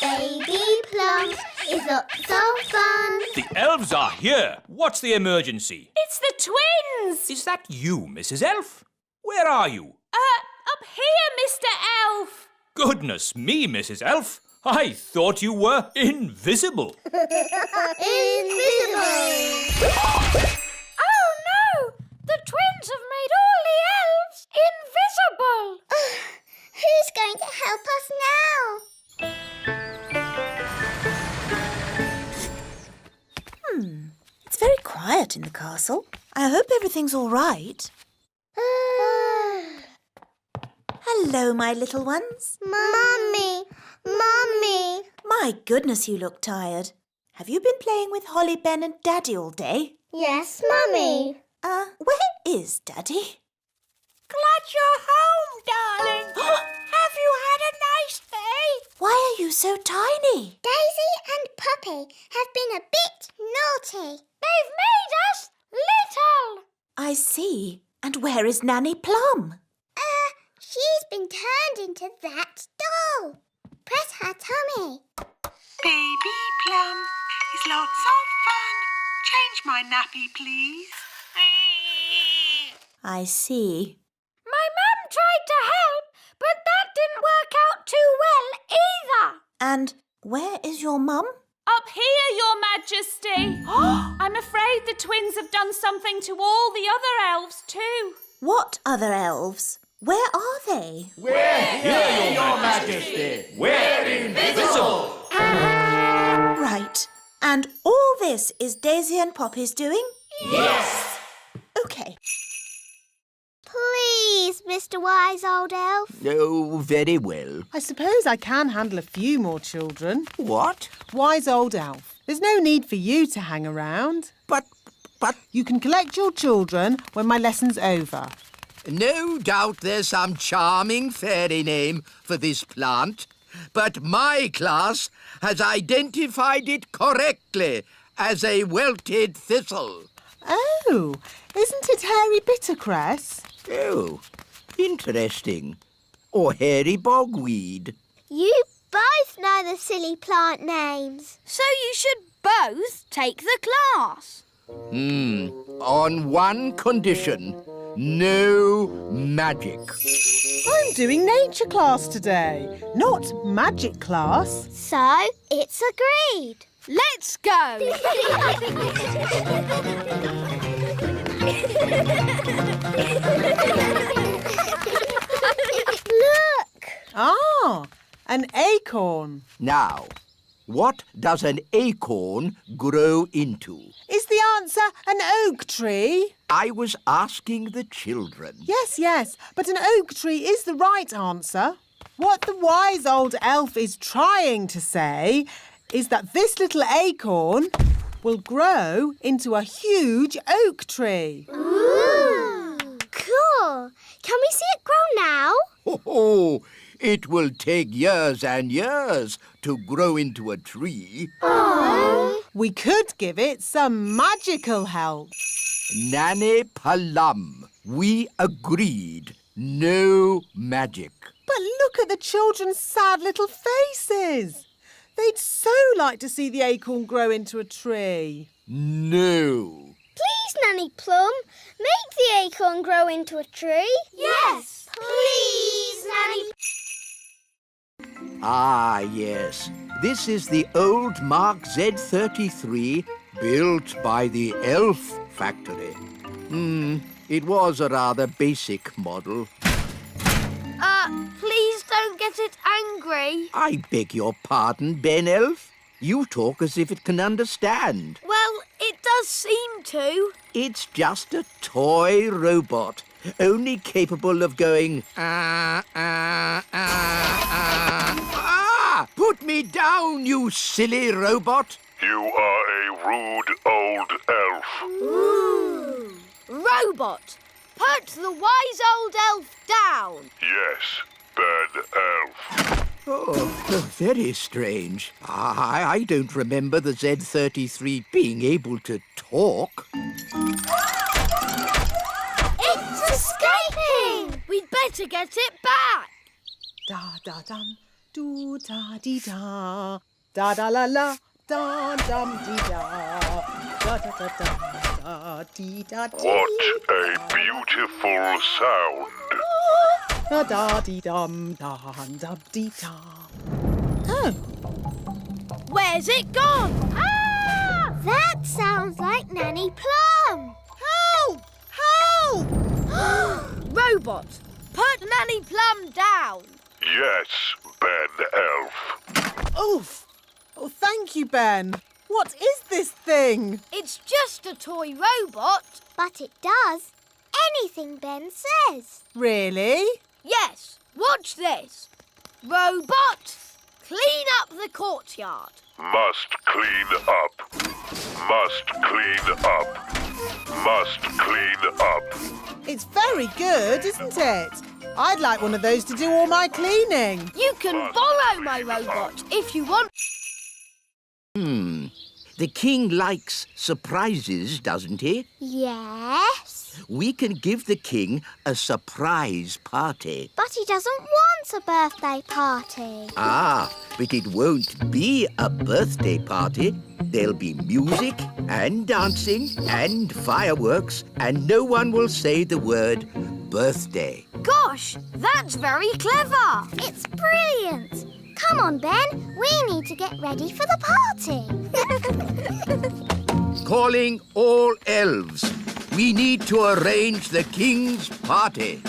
Baby Plum is up so fun. The elves are here. What's the emergency? It's the twins! Is that you, Mrs. Elf? Where are you? Up here, Mr. Elf! Goodness me, Mrs. Elf. I thought you were invisible. Invisible! Oh no! The twins have made all the elves invisible! Who's going to help us now? It's very quiet in the castle. I hope everything's all right. Hello, my little ones. Mummy! Mummy! My goodness, you look tired. Have you been playing with Holly, Ben and Daddy all day? Yes, Mummy. Where is Daddy? Glad you're home, darling. Have you had a nice day? Why are you so tiny? Daisy and Puppy have been a bit naughty. They've made us little. I see. And where is Nanny Plum? She's been turned into that doll. Press her tummy. Baby Plum is lots of fun. Change my nappy, please. I see. My mum tried to help, but that didn't work out too well either. And where is your mum? Up here, Your Majesty. I'm afraid the twins have done something to all the other elves too. What other elves? Where are they? We're here, Your Majesty. We're invisible. Right. And all this is Daisy and Poppy's doing? Yes. OK. Please, Mr. Wise Old Elf. Oh, very well. I suppose I can handle a few more children. What? Wise Old Elf, there's no need for you to hang around. But... You can collect your children when my lesson's over. No doubt there's some charming fairy name for this plant, but my class has identified it correctly as a welted thistle. Oh, isn't it hairy bittercress? Oh, interesting. Or hairy bogweed. You both know the silly plant names. So you should both take the class. On one condition. No magic. I'm doing nature class today, not magic class. So, it's agreed. Let's go. Look! Ah, an acorn. Now, what does an acorn grow into? Is the answer an oak tree? I was asking the children. Yes, but an oak tree is the right answer. What the wise old elf is trying to say is that this little acorn will grow into a huge oak tree. Ooh! Cool. Can we see it grow now? Oh, it will take years and years to grow into a tree. Oh. We could give it some magical help. Nanny Plum, we agreed. No magic. But look at the children's sad little faces. They'd so like to see the acorn grow into a tree. No. Please, Nanny Plum, make the acorn grow into a tree. Yes, please, Nanny. Ah, yes. This is the old Mark Z33 built by the Elf Factory. It was a rather basic model. Please don't get it angry. I beg your pardon, Ben Elf. You talk as if it can understand. Well, it does seem to. It's just a toy robot, only capable of going, Put me down, you silly robot! You are a rude old elf. Ooh. Robot, put the wise old elf down. Yes, bad elf. Oh, very strange. I don't remember the Z33 being able to talk. It's escaping! We'd better get it back. Da-da-dum, do-da-dee-da, da-da-la-la, da-dum-dee-da, da-da-da-dum-da-dee-da-dee. What a beautiful sound. Da-da-dee-dum, da-dum-dee-da. Oh, Where's it gone? Ah! That sounds like Nanny Plum. help! Help! Robot, put Nanny Plum down. Yes, bad elf. Oof! Oh, thank you, Ben. What is this thing? It's just a toy robot. But it does anything Ben says. Really? Yes, Watch this. Robots, clean up the courtyard. Must clean up. Must clean up. Must clean up. It's very good, isn't it? I'd like one of those to do all my cleaning. You can borrow my robot if you want. The king likes surprises, doesn't he? Yes. We can give the king a surprise party. But he doesn't want a birthday party. Ah, but it won't be a birthday party. There'll be music and dancing and fireworks, and no one will say the word birthday. Gosh, that's very clever. It's brilliant. Come on, Ben. We need to get ready for the party. Calling all elves. We need to arrange the king's party.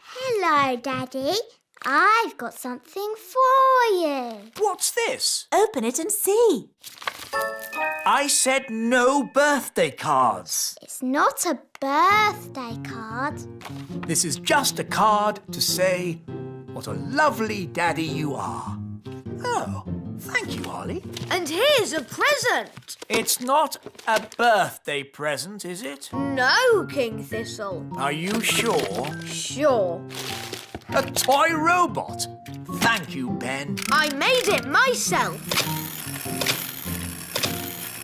Hello, Daddy. I've got something for you. What's this? Open it and see. I said no birthday cards. It's not a birthday card. This is just a card to say what a lovely daddy you are. Oh, thank you, Holly. And here's a present. It's not a birthday present, is it? No, King Thistle. Are you sure? Sure. A toy robot. Thank you, Ben. I made it myself.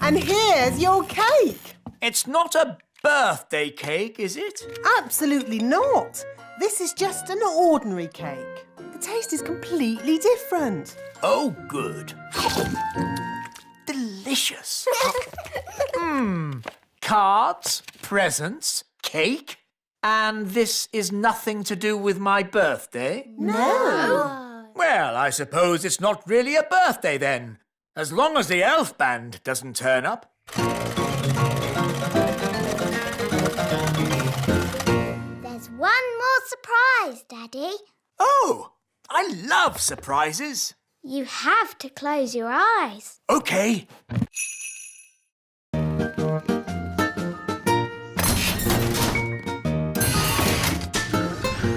And here's your cake. It's not a birthday cake, is it? Absolutely not. This is just an ordinary cake. The taste is completely different. Oh, good. Delicious. Cards, presents, cake, and this is nothing to do with my birthday? No. Well, I suppose it's not really a birthday then, as long as the elf band doesn't turn up. There's one more surprise, Daddy. Oh, I love surprises. You have to close your eyes. Okay.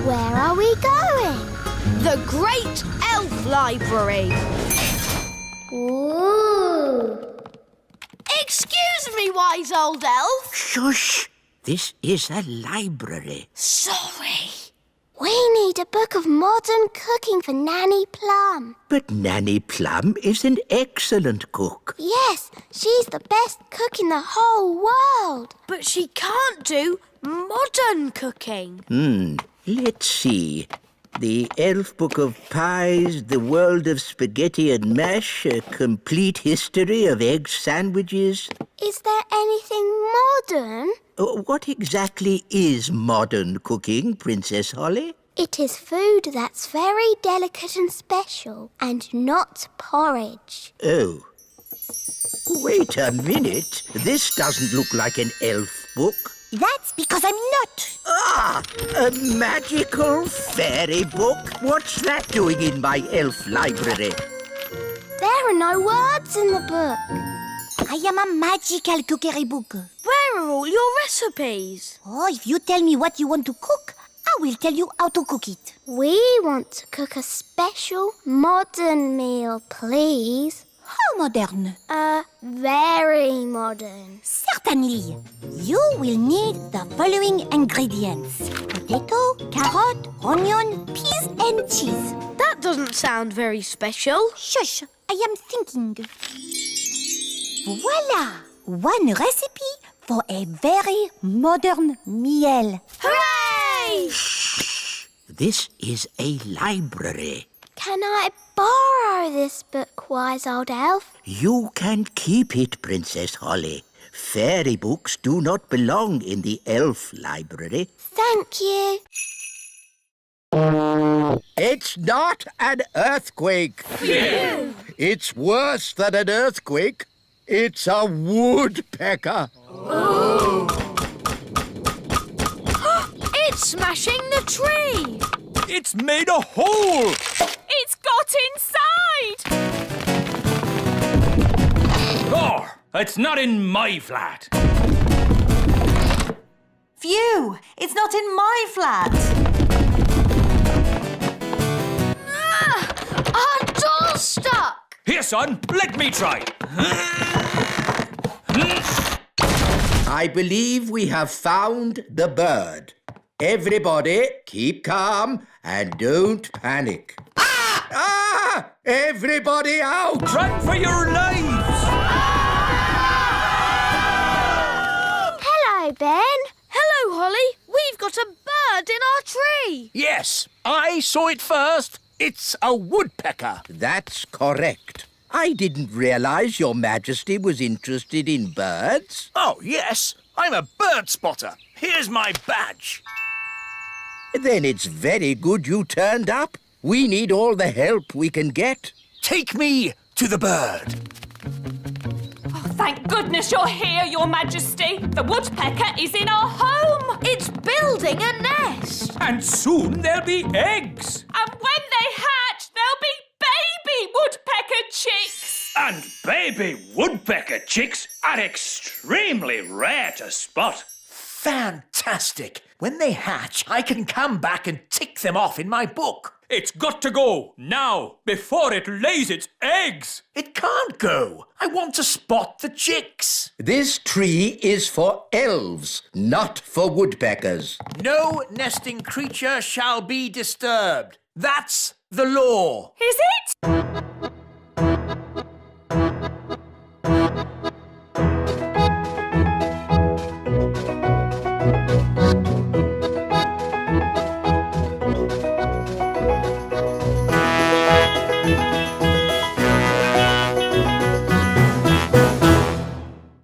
Where are we going? The Great Elf Library. Ooh. Excuse me, wise old elf. Shush! This is a library. Sorry. We need a book of modern cooking for Nanny Plum. But Nanny Plum is an excellent cook. Yes, she's the best cook in the whole world. But she can't do modern cooking. Let's see. The Elf Book of Pies, The World of Spaghetti and Mash, A Complete History of Egg Sandwiches. Is there anything modern? What exactly is modern cooking, Princess Holly? It is food that's very delicate and special, and not porridge. Oh. Wait a minute. This doesn't look like an elf book. That's because I'm not. Ah! A magical fairy book? What's that doing in my elf library? There are no words in the book. I am a magical cookery book. Where are all your recipes? Oh, if you tell me what you want to cook, I will tell you how to cook it. We want to cook a special modern meal, please. How modern? Very modern. Certainly. You will need the following ingredients. Potato, carrot, onion, peas and cheese. That doesn't sound very special. Shush, I am thinking. Voila! One recipe for a very modern meal. Hooray! This is a library. Can I borrow this book, wise old elf? You can keep it, Princess Holly. Fairy books do not belong in the elf library. Thank you. It's not an earthquake. Phew. It's worse than an earthquake. It's a woodpecker. Oh. It's smashing the tree. It's made a hole! It's got inside! Oh, it's not in my flat. Phew! It's not in my flat. Our door's stuck. Here, son, let me try. I believe we have found the bird. Everybody, keep calm and don't panic. Ah! Ah! Everybody out! Run for your lives! Hello, Ben. Hello, Holly. We've got a bird in our tree. Yes, I saw it first. It's a woodpecker. That's correct. I didn't realize Your Majesty was interested in birds. Oh, yes, I'm a bird spotter. Here's my badge. Then it's very good you turned up. We need all the help we can get. Take me to the bird. Oh, thank goodness you're here, Your Majesty. The woodpecker is in our home. It's building a nest. And soon there'll be eggs. And when they hatch, there'll be baby woodpecker chicks. And baby woodpecker chicks are extremely rare to spot. Fantastic. When they hatch, I can come back and tick them off in my book. It's got to go now, before it lays its eggs. It can't go. I want to spot the chicks. This tree is for elves, not for woodpeckers. No nesting creature shall be disturbed. That's the law. Is it?